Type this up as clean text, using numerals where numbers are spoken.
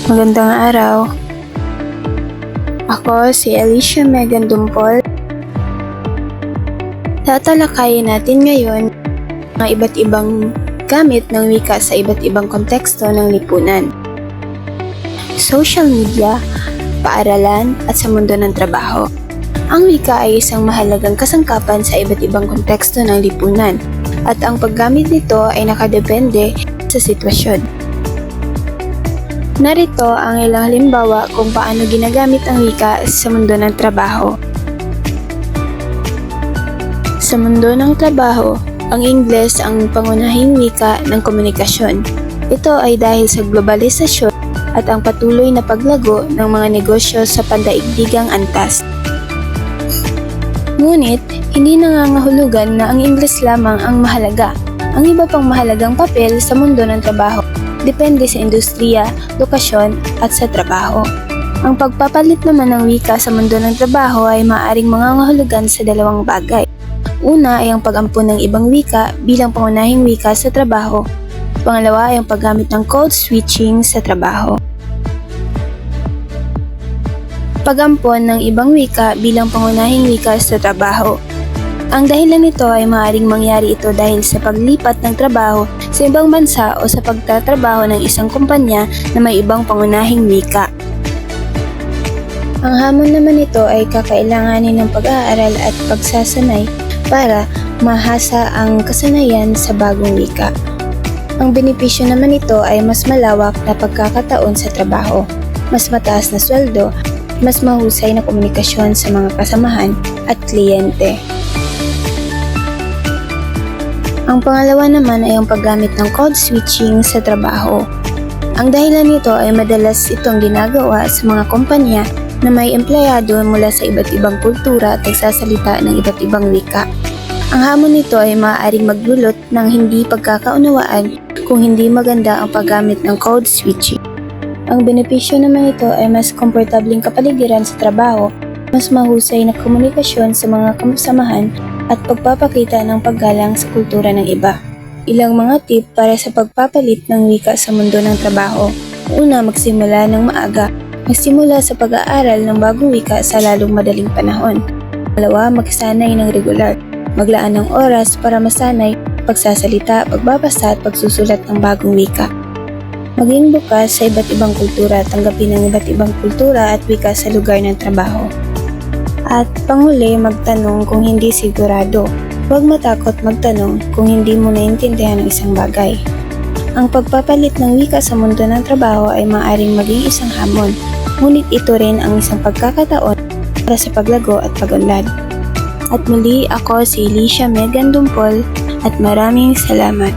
Magandang araw. Ako si Alicia Megan Dumpol. Tatalakayin natin ngayon ang iba't ibang gamit ng wika sa iba't ibang konteksto ng lipunan. Social media, paaralan at sa mundo ng trabaho. Ang wika ay isang mahalagang kasangkapan sa iba't ibang konteksto ng lipunan at ang paggamit nito ay nakadepende sa sitwasyon. Narito ang ilang halimbawa kung paano ginagamit ang wika sa mundo ng trabaho. Sa mundo ng trabaho, ang Ingles ang pangunahing wika ng komunikasyon. Ito ay dahil sa globalisasyon at ang patuloy na paglago ng mga negosyo sa pandaigdigang antas. Ngunit, hindi nangangahulugan na ang Ingles lamang ang mahalaga. Ang iba pang mahalagang papel sa mundo ng trabaho depende sa industriya, lokasyon at sa trabaho. Ang pagpapalit naman ng wika sa mundo ng trabaho ay maaaring mangangahulugan sa dalawang bagay. Una ay ang pag-ampon ng ibang wika bilang pangunahing wika sa trabaho. Pangalawa ay ang paggamit ng code switching sa trabaho. Pag-ampon ng ibang wika bilang pangunahing wika sa trabaho. Ang dahilan nito ay maaaring mangyari ito dahil sa paglipat ng trabaho sa ibang bansa o sa pagtatrabaho ng isang kumpanya na may ibang pangunahing wika. Ang hamon naman nito ay kakailanganin ng pag-aaral at pagsasanay para mahasa ang kasanayan sa bagong wika. Ang benepisyo naman nito ay mas malawak na pagkakataon sa trabaho, mas mataas na sweldo, mas mahusay na komunikasyon sa mga kasamahan at kliyente. Ang pangalawa naman ay ang paggamit ng code switching sa trabaho. Ang dahilan nito ay madalas itong ginagawa sa mga kumpanya na may empleyado mula sa iba't ibang kultura at nagsasalita ng iba't ibang wika. Ang hamon nito ay maaaring magdulot ng hindi pagkakaunawaan kung hindi maganda ang paggamit ng code switching. Ang benepisyo naman nito ay mas komportabling kapaligiran sa trabaho, mas mahusay na komunikasyon sa mga kasamahan at pagpapakita ng paggalang sa kultura ng iba. Ilang mga tip para sa pagpapalit ng wika sa mundo ng trabaho. Una, magsimula ng maaga. Magsimula sa pag-aaral ng bagong wika sa lalong madaling panahon. Pangalawa, magsanay ng regular. Maglaan ng oras para masanay, pagsasalita, pagbabasa at pagsusulat ng bagong wika. Maging bukas sa iba't ibang kultura at tanggapin ang iba't ibang kultura at wika sa lugar ng trabaho. At panghuli, magtanong kung hindi sigurado. Huwag matakot magtanong kung hindi mo naintindihan ang isang bagay. Ang pagpapalit ng wika sa mundo ng trabaho ay maaaring maging isang hamon, ngunit ito rin ang isang pagkakataon para sa paglago at pag-unlad. At muli, ako si Alicia Megan Dumpol at maraming salamat.